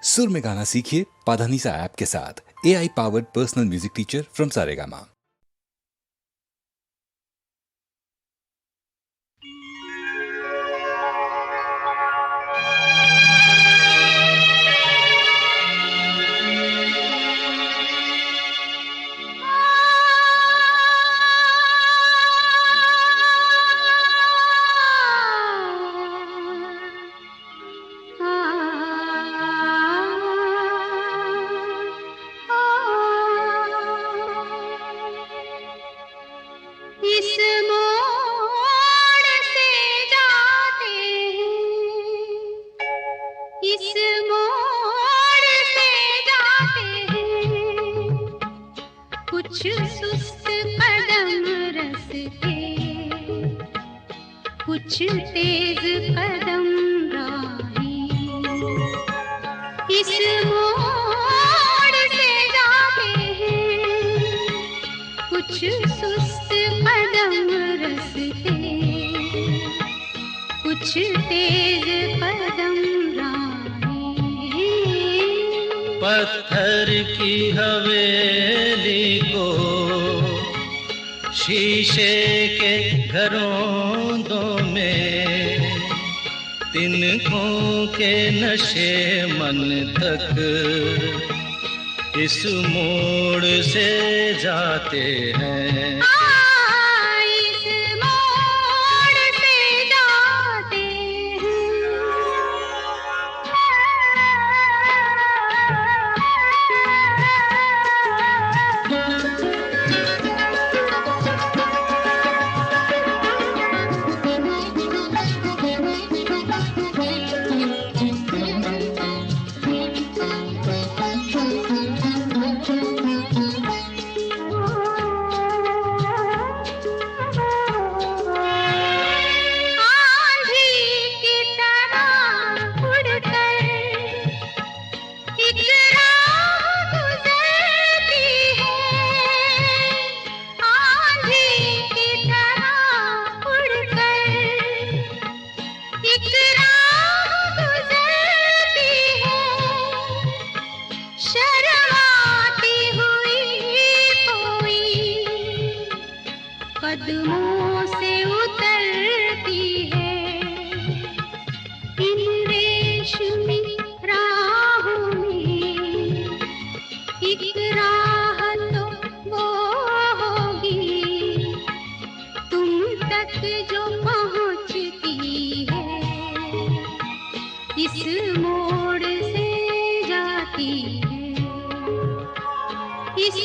सुर में गाना सीखिए पाधानीसा ऐप के साथ। AI powered personal music teacher from Saregama. कुछ सुस्त कदम रस्ते, कुछ तेज कदम राही, इस मोड़ से जाते हैं। कुछ सुस्त कदम रस्ते, कुछ तेज कदम राही। पत्थर की हवेली को शीशे के घरों में, तिनकों के नशे मन तक इस मोड़ से जाते हैं। कदमों से उतरती है इन रेशमी राहों में, एक राह तो वो होगी तुम तक जो पहुंचती है, इस मोड़ से जाती है, इस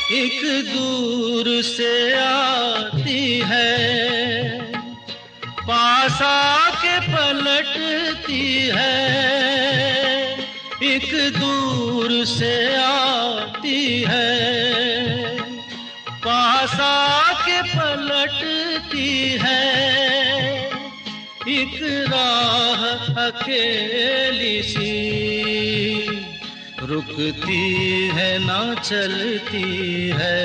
एक दूर से आती है, पास आके पलटती है। एक दूर से आती है, पास आके पलटती है। एक राह अकेली सी रुकती है ना चलती है।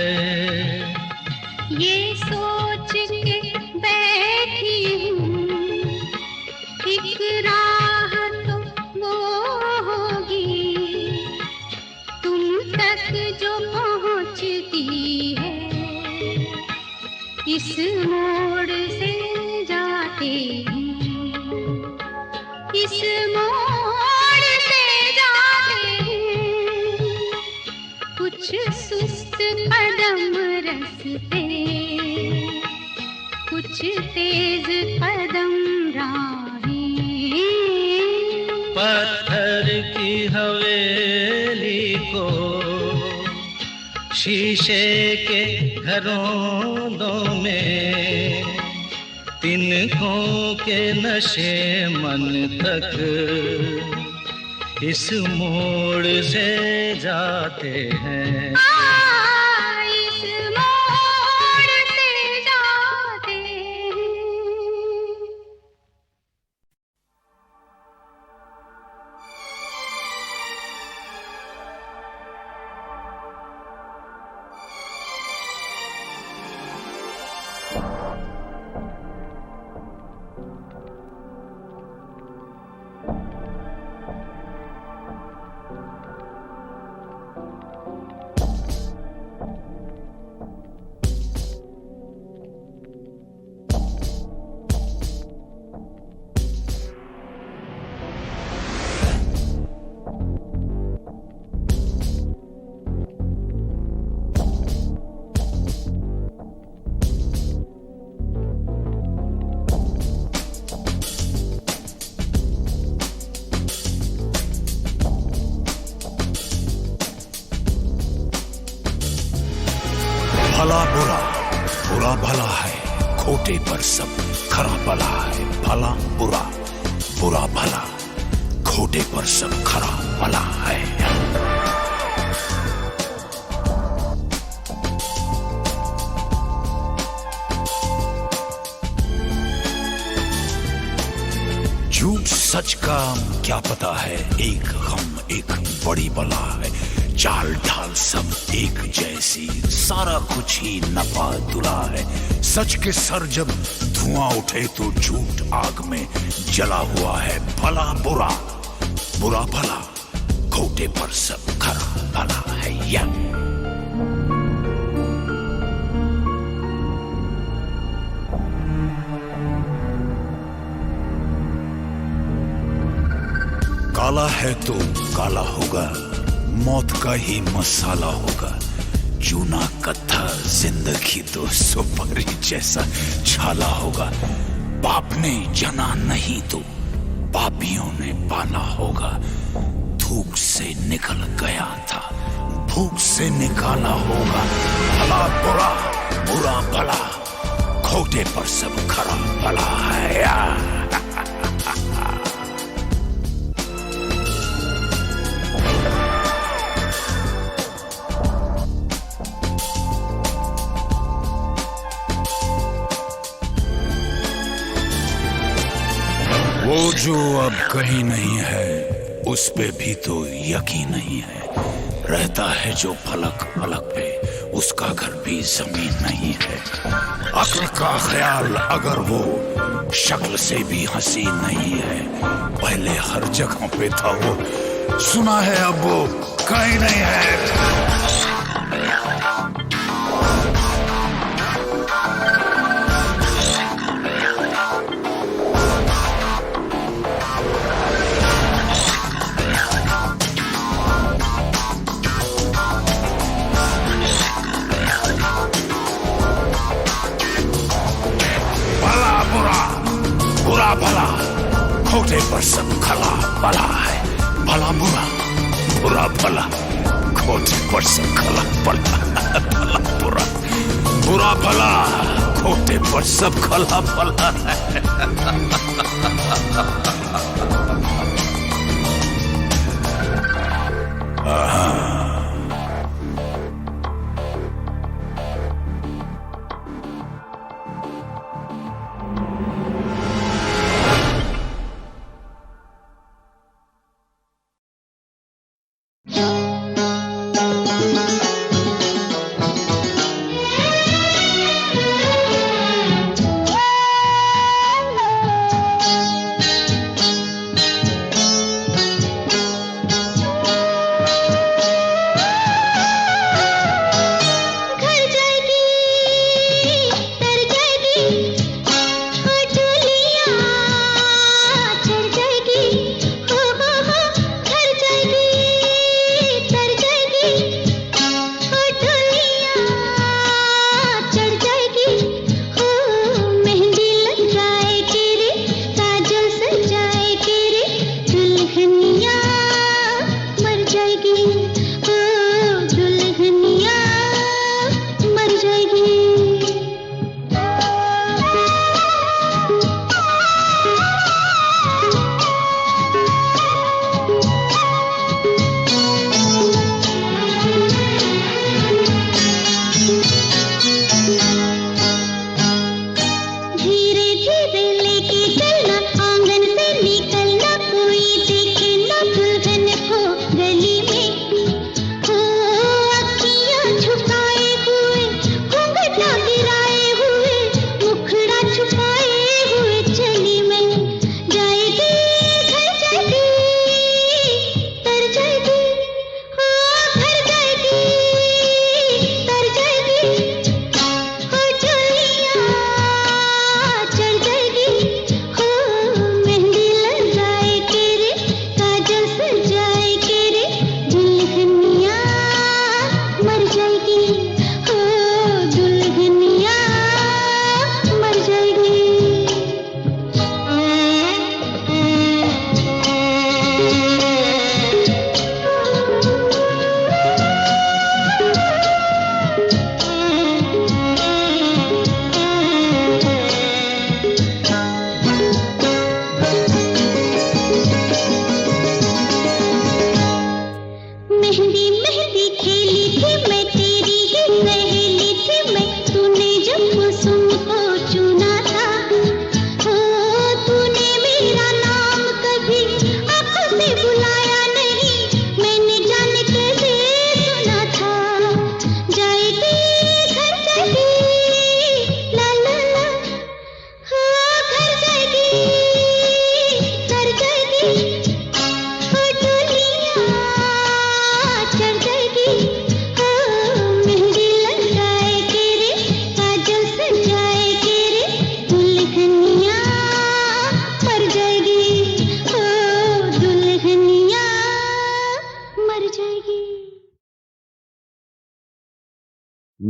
ये सोच के बैठी हूँ एक राह तो वो होगी तुम तक जो पहुँचती है, इस मोड़ से जाते हैं, इस मोड़ से जाते हैं। कुछ सुस्त कदम रस्ते, कुछ तेज कदम राही। पत्थर की हवेली को शीशे के घरों में, तिनकों के नशे मन तक इस मोड़ से जाते हैं। इस मोड़ से जाते हैं। भला है, खोटे पर सब खरा भला है। भला बुरा, बुरा भला, खोटे पर सब खरा भला है। झूठ सच का क्या पता है, एक गम एक बड़ी बला है। चाल ढाल सब एक जैसी, सारा कुछ ही नपा तुला है। सच के सर जब धुआं उठे तो झूठ आग में जला हुआ है। भला बुरा, बुरा भला, खोटे पर सब खरा भला है। या काला है तो काला होगा, मौत का ही मसाला होगा। चूना कत्था जिंदगी तो सुपारी जैसा छाला होगा। बाप ने जना नहीं तो पापियों ने पाला होगा। धूप से निकल गया था, भूख से निकाला होगा। भला बुरा, बुरा भला, खोटे पर सब खरा भला है। वो जो अब कहीं नहीं है, उस पे भी तो यकीन नहीं है। रहता है जो फलक फलक पे, उसका घर भी जमीन नहीं है। अक्ल का ख्याल अगर वो शक्ल से भी हसीन नहीं है, पहले हर जगह पे था वो, सुना है अब वो कहीं नहीं है। बुरा भला, खोटे पर सब खरा भला है। भला बुरा, बुरा भला, खोटे पर सब खरा भला। भला बुरा, बुरा भला, खोटे पर सब खरा भला है।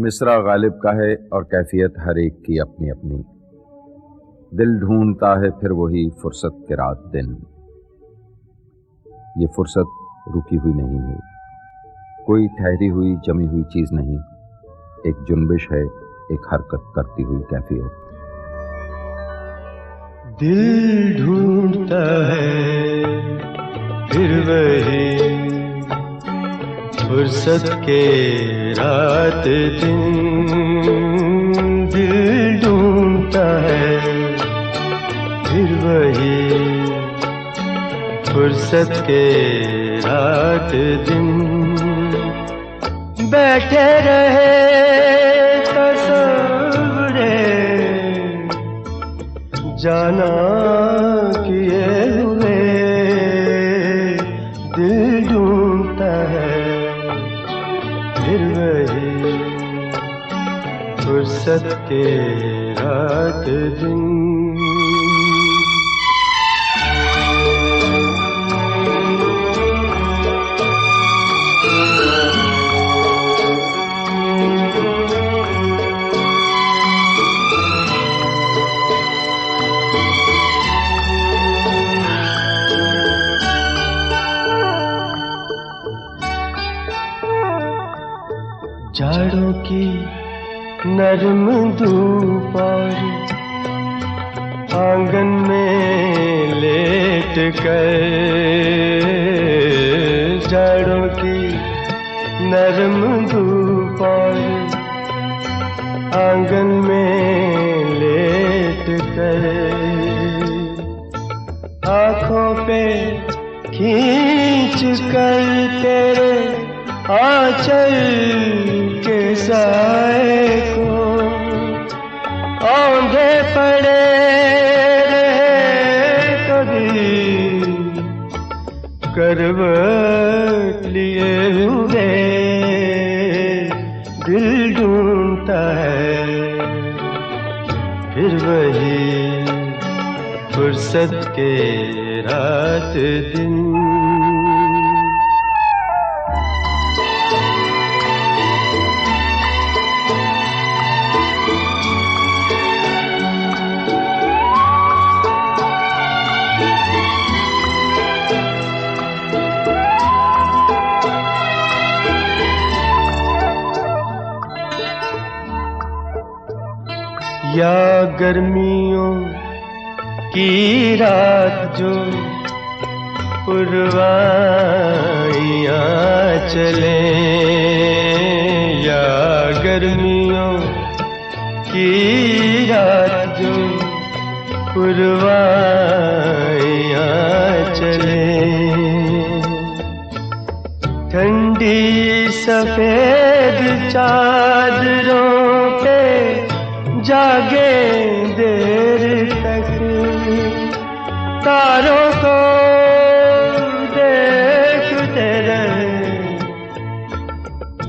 मिसरा गालिब का है और कैफियत हर एक की अपनी अपनी। दिल ढूंढता है फिर वही फुर्सत के रात दिन। ये फुर्सत रुकी हुई नहीं है, कोई ठहरी हुई जमी हुई चीज नहीं, एक जुनबिश है, एक हरकत करती हुई कैफियत। दिल ढूंढता है फिर वही फुर्सत के रात दिन। दिल ढूंढता है फिर वही फुर्सत के रात दिन। बैठे रहे तस्वुरे जाना किए हुए। दिल ढूंढता है फिर वही फुर्सत के रात दिन। जाड़ों की नरम धूप और आंगन में लेट कर। जाड़ों की नरम धूप और आंगन में लेट कर। आँखों पे खींच कर तेरे आंचल के साए को औंधे पड़े रहे कभी करवट लिए हुए। दिल ढूंढता है फिर वही फुर्सत के रात दिन। या गर्मियों की रात जो पुरवाइयाँ चले। या गर्मियों की रात जो पुरवाइयाँ चले। ठंडी सफेद चादरों पे जागे देर तक। तारों को देखते रहे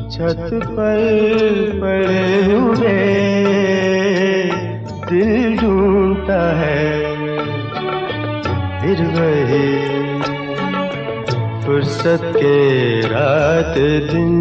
छत पर पड़े हुए। दिल ढूंढता है फिर वही फुर्सत के रात दिन।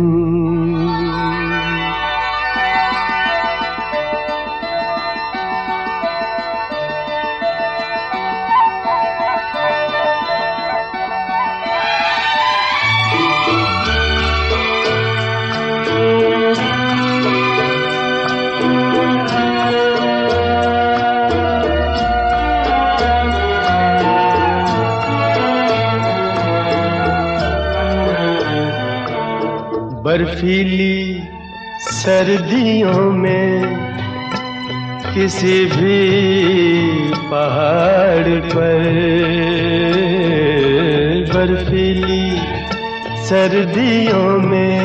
बर्फीली सर्दियों में किसी भी पहाड़ पर। बर्फीली सर्दियों में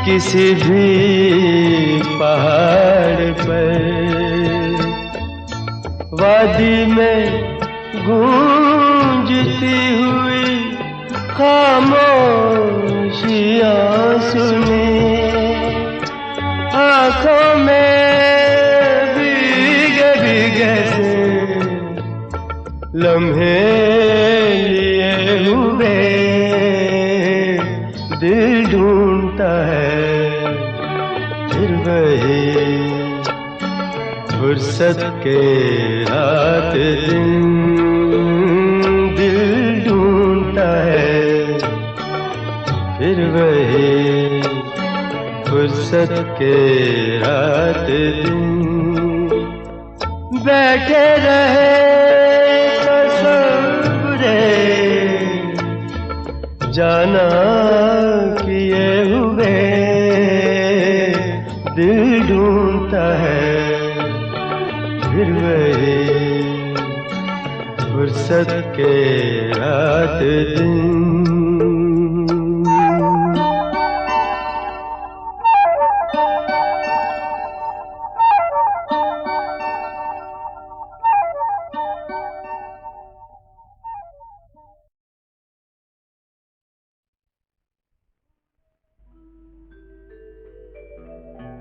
किसी भी पहाड़ पर। वादी में गूंजती हुई खामोशियाँ सुने। आँखों में भीगे भीगे से लम्हे लिए हुए। दिल ढूंढता है वही फुर्सत के रात दिन दिल ढूंढता है, फिर वही फुर्सत के रात दिन बैठे रहे तसव्वुरे जाना किए हुए दिल ढूंढता है, फिर वही फुर्सत के रात दिन।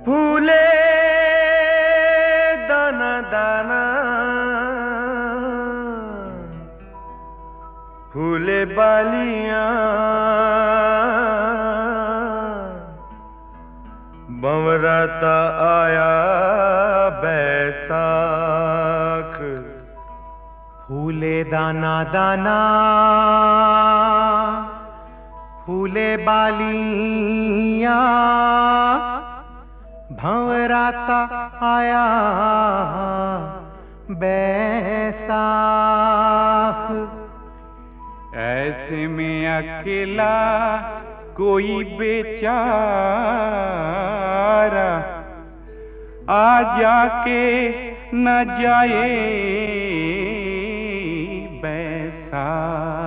फूले दाना दाना फूले बालियां बंवराता आया बैसाख। फूले दाना दाना फूले बालियां भंवराता आया बैसाख। ऐसे में अकेला कोई बेचारा आ जाके न जाए बैसाख।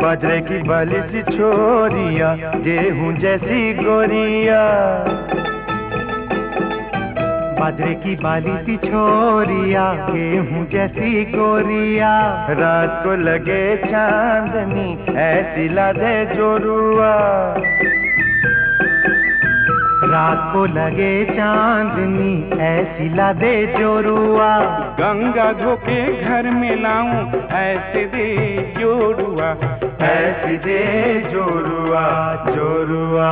बाजरे की बाली सी छोरिया, गेहूं जैसी गोरिया। बाजरे की बाली सी छोरिया, गेहूं जैसी गोरिया। रात को लगे चांदनी ऐसी लादे जोरुआ। रात को लगे चांदनी ऐसी लादे जोरुआ। गंगा धोके घर में लाऊं ऐसे दे जोरुआ, ऐसी दे जोरुआ जोरुआ।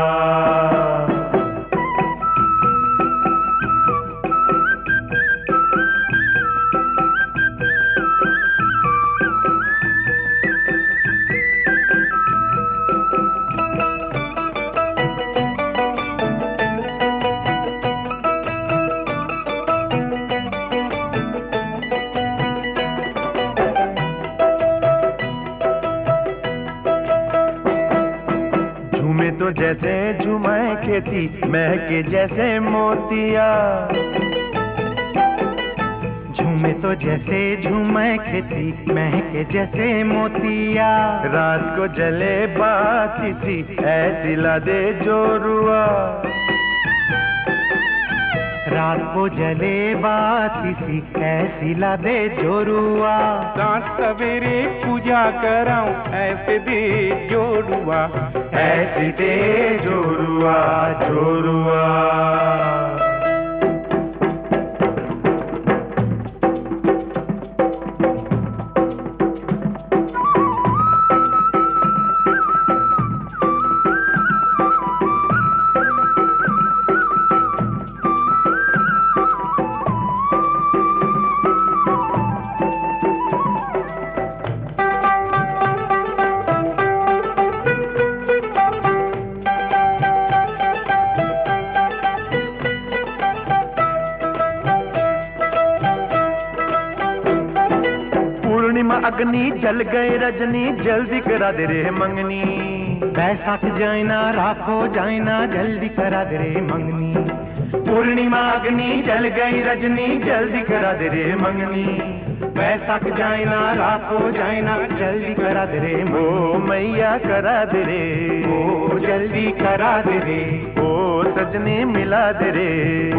जैसे झुमाए खेती महके जैसे मोतिया। झूमे तो जैसे झुमाए खेती महके जैसे मोतिया। रात को जले बाती सी ऐसी लादे जोरुआ। रात को जले बाती सी ऐसी लादे जोरुआ। सात सवेरे पूजा कराऊं ऐसे दे जोरुआ, ऐसे दे जोरुआ जोरुआ। अग्नि जल गए रजनी जल्दी करा दे रे मंगनी। बैसाख जाइना राखो जाइना जल्दी करा दे रे मंगनी। पूर्णिमा अग्नि जल गई रजनी जल्दी करा दे रे मंगनी। बैसाख जाइना राखो जाइना जल्दी करा दे रे। ओ मैया करा दे रे, ओ जल्दी करा दे रे। ओ सजने मिला दे रे,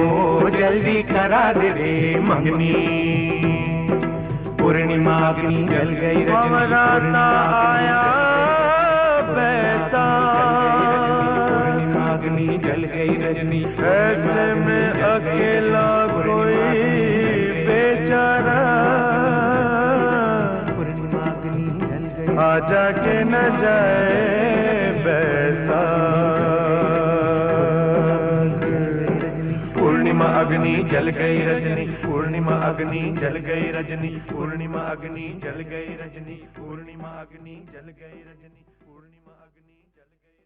ओ जल्दी करा दे रे मंगनी। पूर्णिमा अग्नि जल गई रजनी आया पूर्णिमा अग्नि जल गई रजनी ऐसे में अकेला कोई बेचारा पूर्णिमा अग्नि जल गई आजा के न जाए पूर्णिमा अग्नि जल गई रजनी पूर्णिमा अग्नि जल गई रजनी पूर्णिमा अग्नि जल गई रजनी पूर्णिमा अग्नि जल गई रजनी पूर्णिमा अग्नि जल गई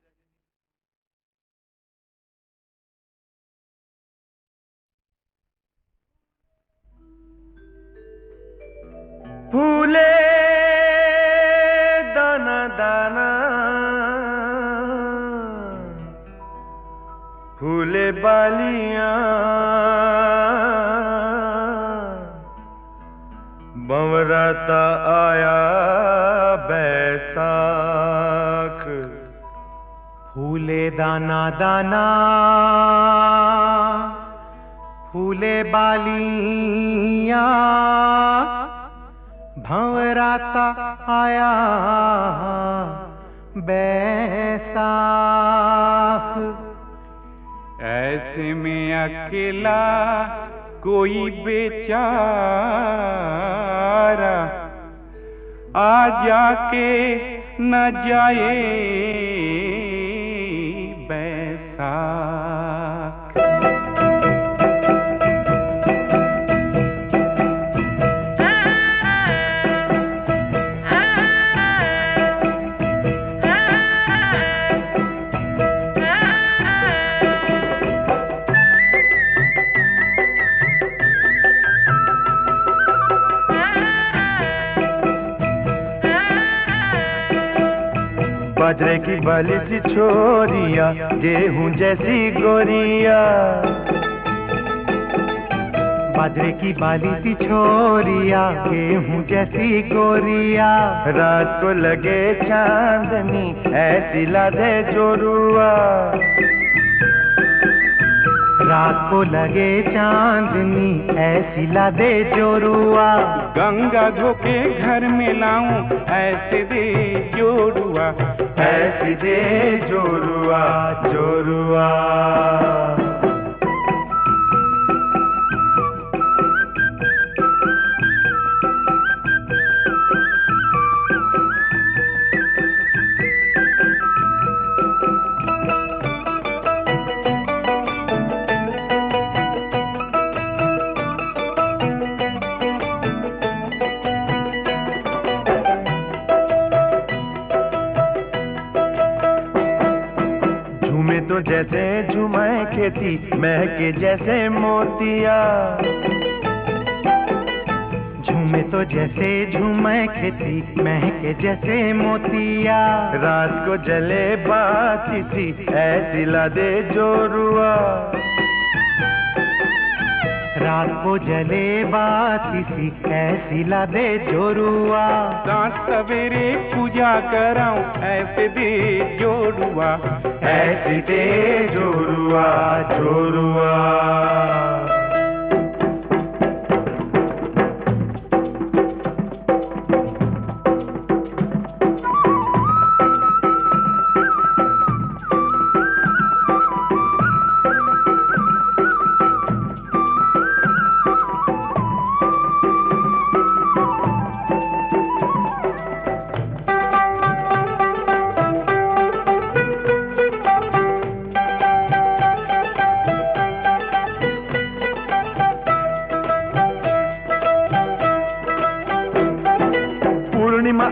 फूले दाना दाना फूले बालियां बंवराता आया बैसाख फूले दाना दाना फूले बालियां भंवराता आया बैसाख ऐसे में अकेला कोई बेचारा आ जाके न जाए बैसाख बाजरे की बाली सी छोरिया गेहूं जैसी गोरिया बाजरे की बाली सी छोरिया गेहूं जैसी गोरिया रात को लगे चांदनी ऐसी ला दे जोरुआ रात को लगे चांदनी ऐसी ला दे जोरुआ गंगा धोके घर में लाऊं ऐसे दे जोरुआ ऐसी दे जोरुआ जोरुआ तो जैसे झूमे खेती महके जैसे मोतिया झूमे तो जैसे झूमे खेती महके जैसे मोतिया रात को जले बाती सी ऐसी ला दे जोरुआ रात को जले बाती सी ऐसी ला दे जोरुआ साँझ सवेरे पूजा कराऊं ऐसे दे जोरुआ ऐसी दे जोरुआ जोरुआ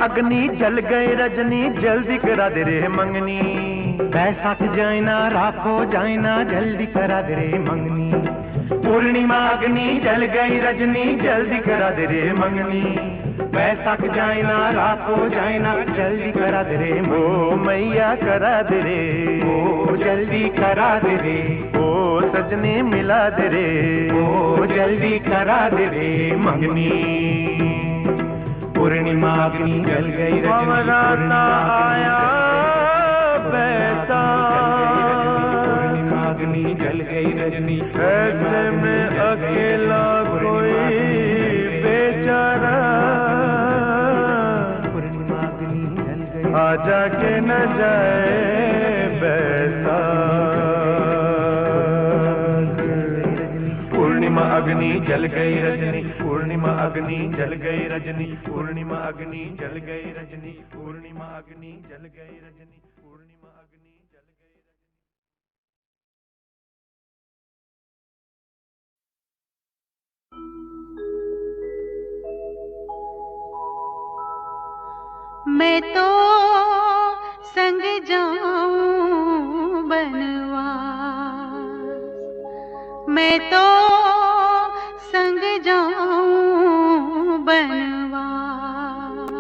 अग्नि जल गए रजनी जल्दी करा दे रे मंगनी बैसाख जाए ना राखो जाए ना जल्दी करा दे रे मंगनी पूर्णिमा अग्नि जल गई रजनी जल्दी करा दे रे मंगनी बैसाख जाए ना राखो जाए ना जल्दी करा दे रे ओ मैया करा दे रे ओ जल्दी करा दे रे ओ सजने मिला दे रे ओ जल्दी करा दे रे मंगनी पूर्णिमा अग्नि जल गई रजनी आया पूर्णिमा अग्नि जल गई रजनी ऐसे में अकेला कोई बेचारा जाए बैसाख। पूर्णिमा अग्नि जल गई रजनी, पूर्णिमा अग्नि जल गई रजनी, पूर्णिमा अग्नि जल गई रजनी, पूर्णिमा अग्नि जल गई रजनी, पूर्णिमा अग्नि जल गई रजनी। मैं तो संग जाऊं बनवास, मैं तो संग जाऊं बनवास।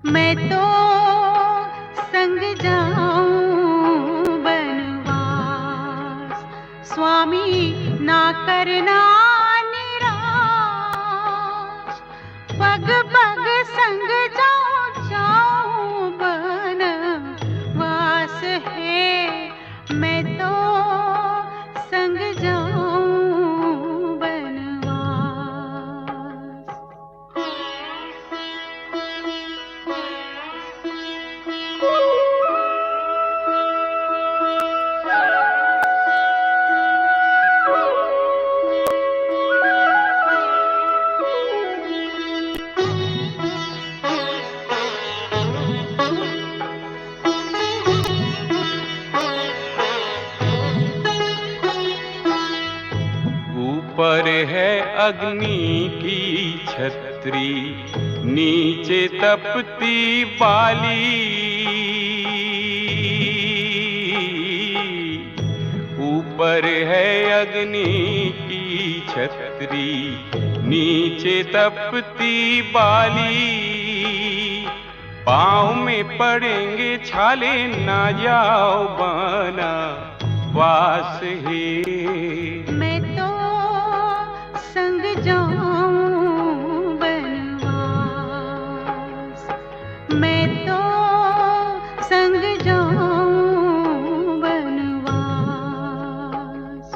मैं तो संग जाऊं बनवास, स्वामी ना करना निराश, पग पग संग जाऊं जाऊं बनवास है। मैं तो संग जाऊं बनवास। ऊपर है अग्नि की छतरी, नीचे तपती बाली। ऊपर है अग्नि की छतरी, नीचे तपती बाली। पाँव में पड़ेंगे छाले, ना जाओ बना वास है। मैं तो संग जाऊं बनवास, मैं तो संग जाऊं बनवास।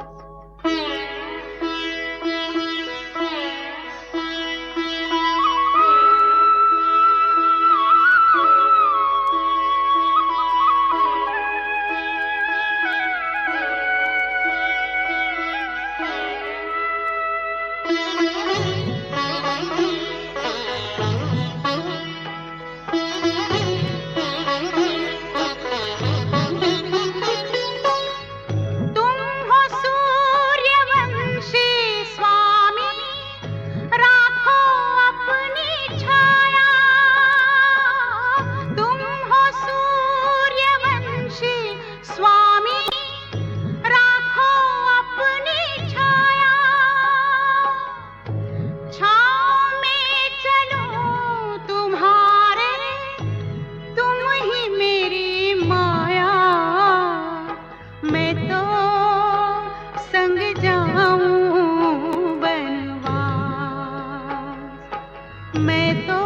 तुम हो सूर्यवंशी स्वामी, राखो अपनी छाया। तुम हो सूर्यवंशी स्वामी, राखो अपनी छाया। छाँव में चलूं तुम्हारे, तुम ही मेरी माया। मैं तो संग जाऊं बनवास, मैं तो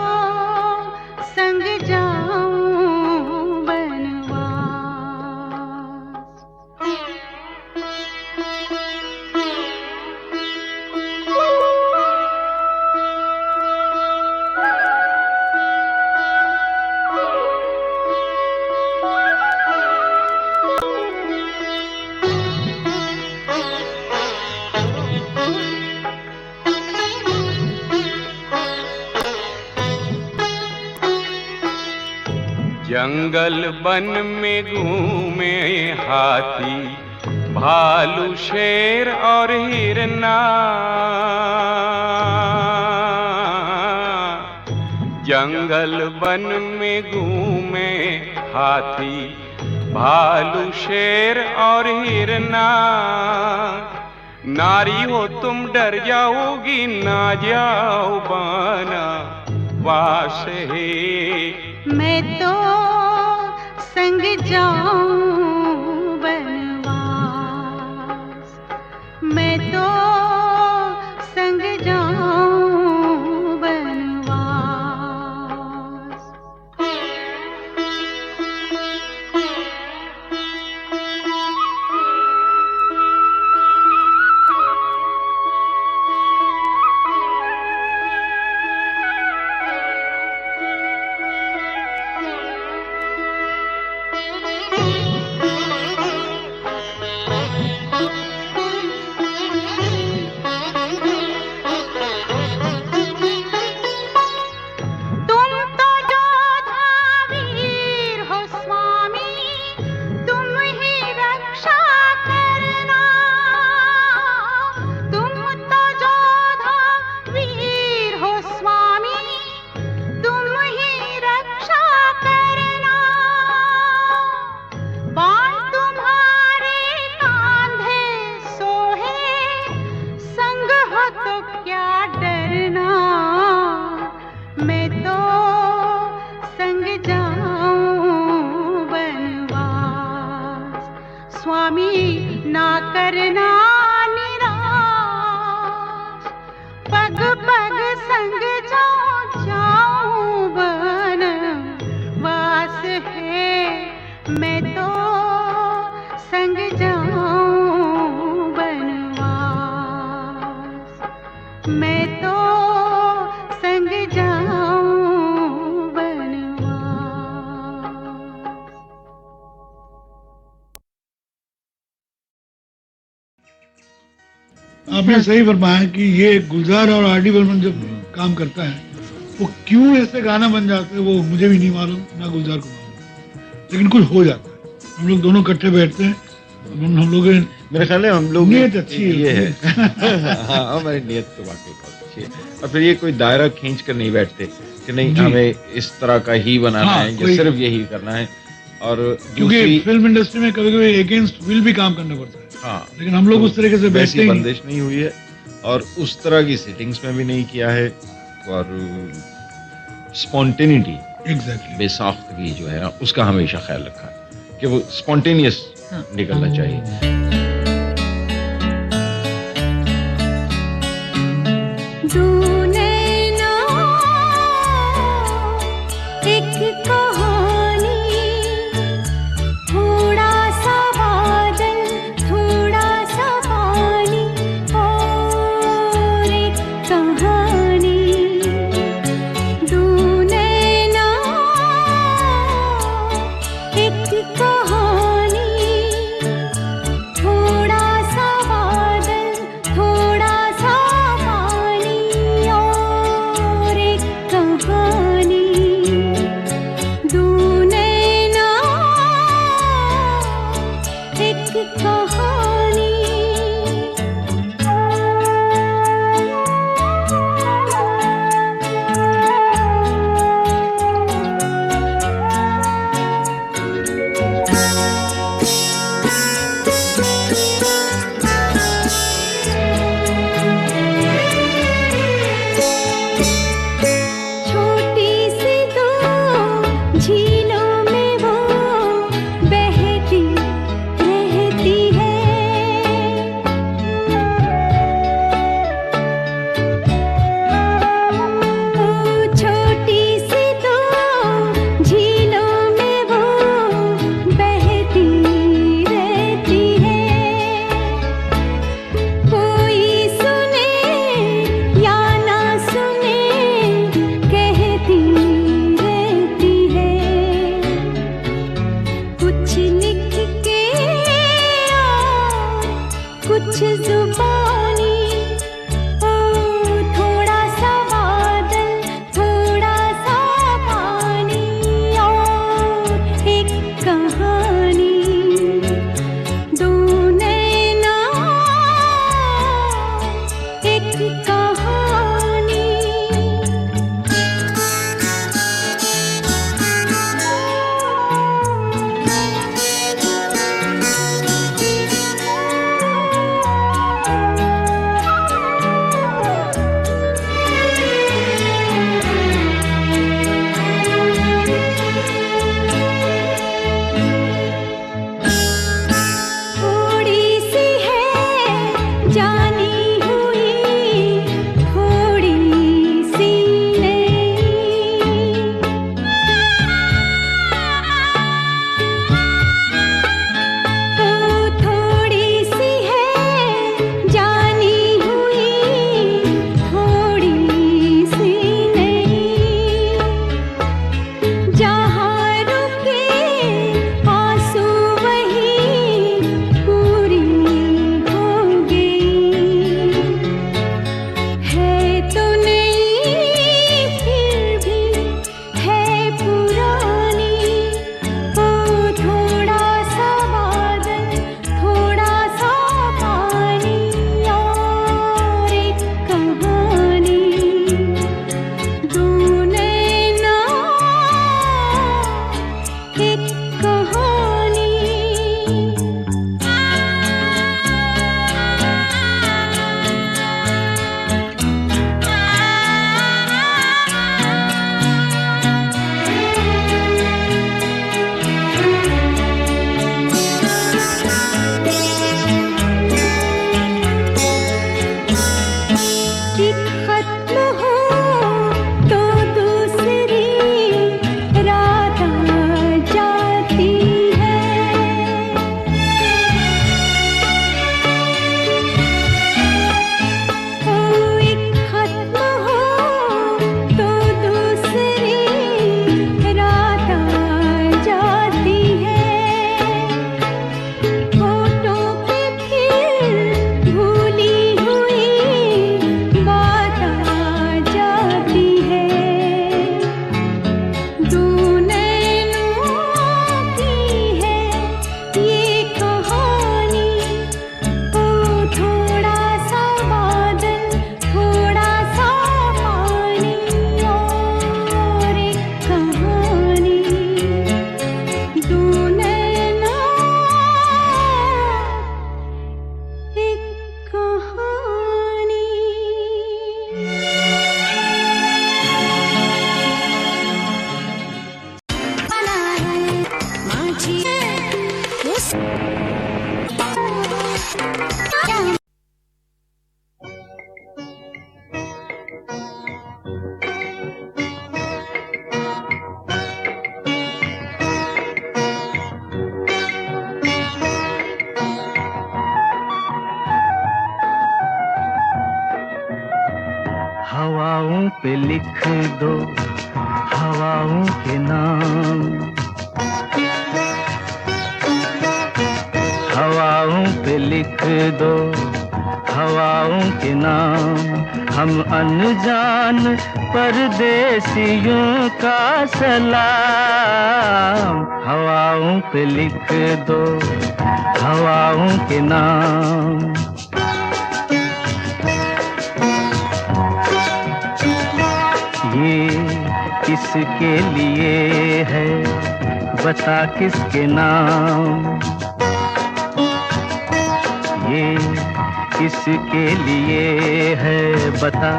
संग जाऊं बनवास। जंगल वन में घूमे हाथी, भालू शेर और हिरना। जंगल वन में घूमे हाथी, भालू शेर और हिरना। नारी हो तुम डर जाओगी, ना जाओ बना वास है। मैं तो संग जाऊं बनवास, मैं तो संग जाऊं बनवास। आपने सही फरमाया कि ये गुलजार और आर डी बर्मन जब काम करता है वो क्यों ऐसे गाना बन जाते हैं वो मुझे भी नहीं मालूम, ना गुलजार को मालूम, लेकिन कुछ हो जाता है। हम लोग दोनों इकट्ठे बैठते हैं, हम लोग मेरे ख्याल में हम लोग नीयत अच्छी है, ये है हाँ हमारी नीयत तो वाकई बहुत अच्छी है। और फिर ये कोई दायरा खींच कर नहीं बैठते कि नहीं हमें इस तरह का ही बनाना है या सिर्फ यही करना है। और क्योंकि फिल्म इंडस्ट्री में कभी कभी अगेंस्ट विल भी काम करना पड़ता है, हाँ, लेकिन हम लोग उस तरीके से बैठते ही बंदिश नहीं हुई है और उस तरह की सेटिंग्स में भी नहीं किया है। और स्पॉन्टेनिटी, एग्जैक्टली बेसाख्तगी जो है ना उसका हमेशा ख्याल रखा है कि वो स्पॉन्टेनियस निकलना चाहिए। पे लिख दो हवाओं के नाम, हवाओं पे लिख दो हवाओं के नाम। हम अनजान परदेसियों का सलाम, हवाओं पे लिख दो हवाओं के नाम। ये किसके लिए है बता किसके नाम, ये किसके लिए है बता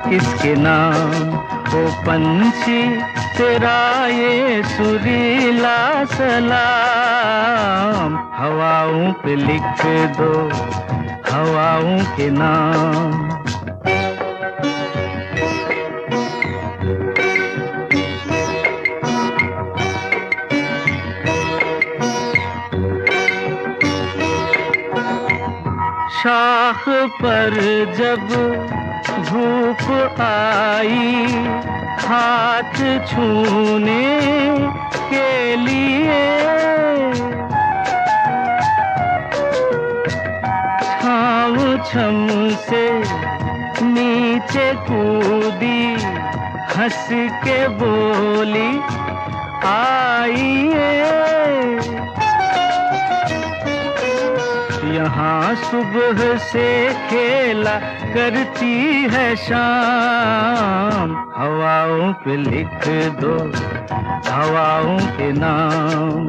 किसके नाम। ओ पंछी तेरा ये सुरीला सलाम, हवाओं पे लिख दो हवाओं के नाम। शाख पर जब धूप आई हाथ छूने के लिए, छाँव छम से नीचे कूदी हंस के बोली आइए। यहाँ सुबह से खेला करती है शाम, हवाओं पे लिख दो हवाओं के नाम।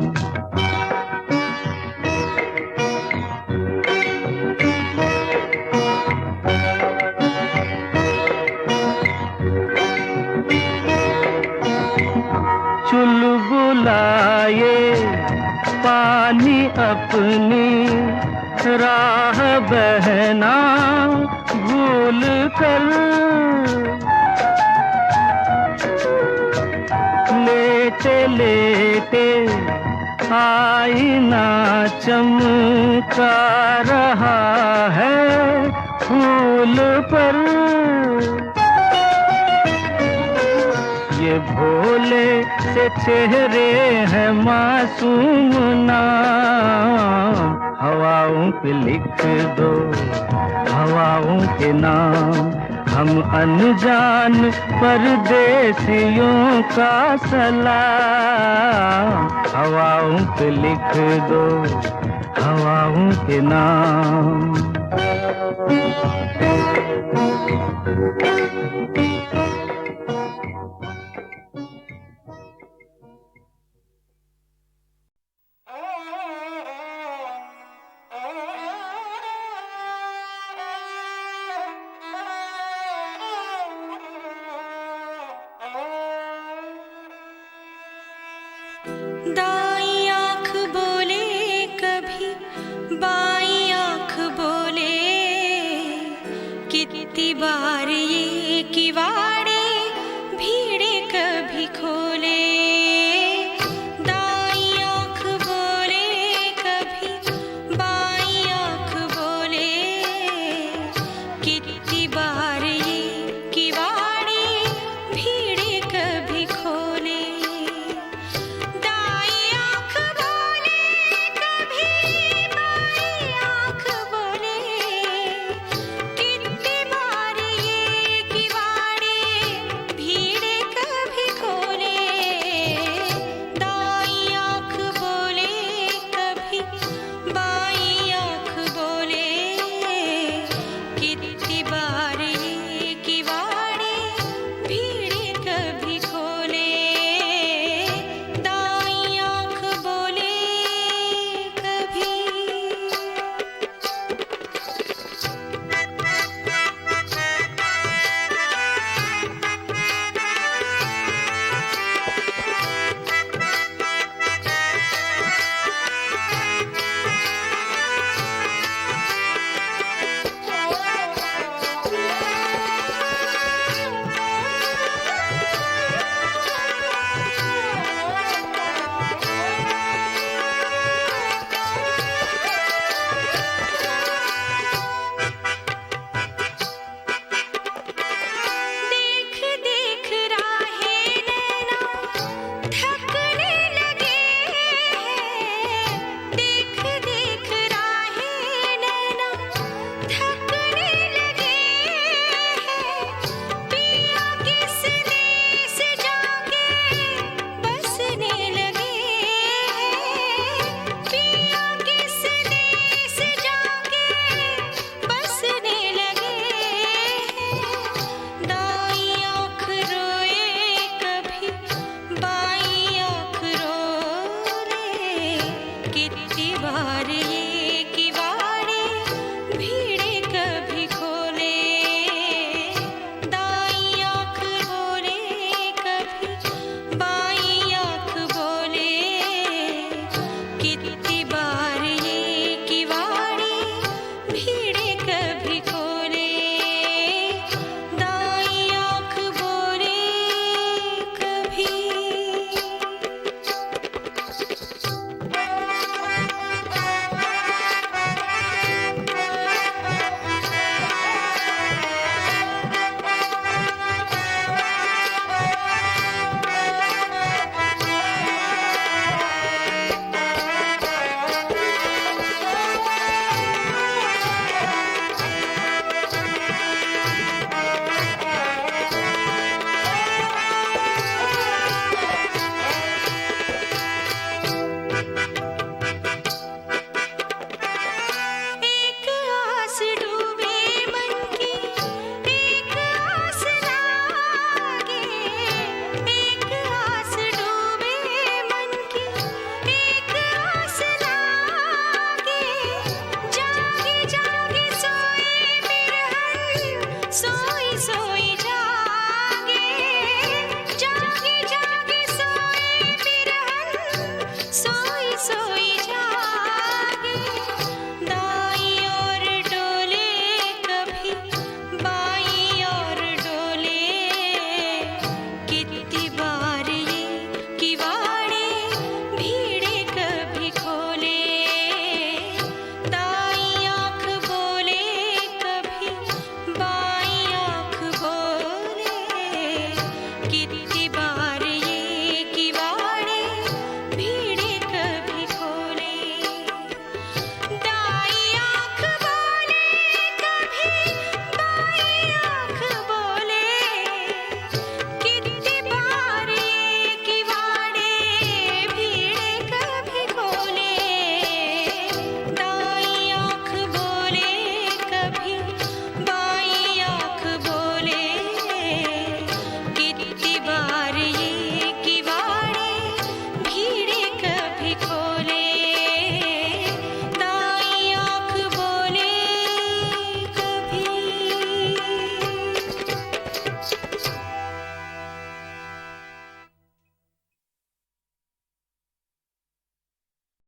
चुलबुलाए पानी अपनी राह बहना भूल कर, लेटे लेटे आईना चमका रहा है फूल पर। ये भोले से चेहरे हैं मासूम नाम, हवाओं पे लिख दो हवाओं के नाम। हम अनजान परदेसियों का सलाम, हवाओं पे लिख दो हवाओं के नाम।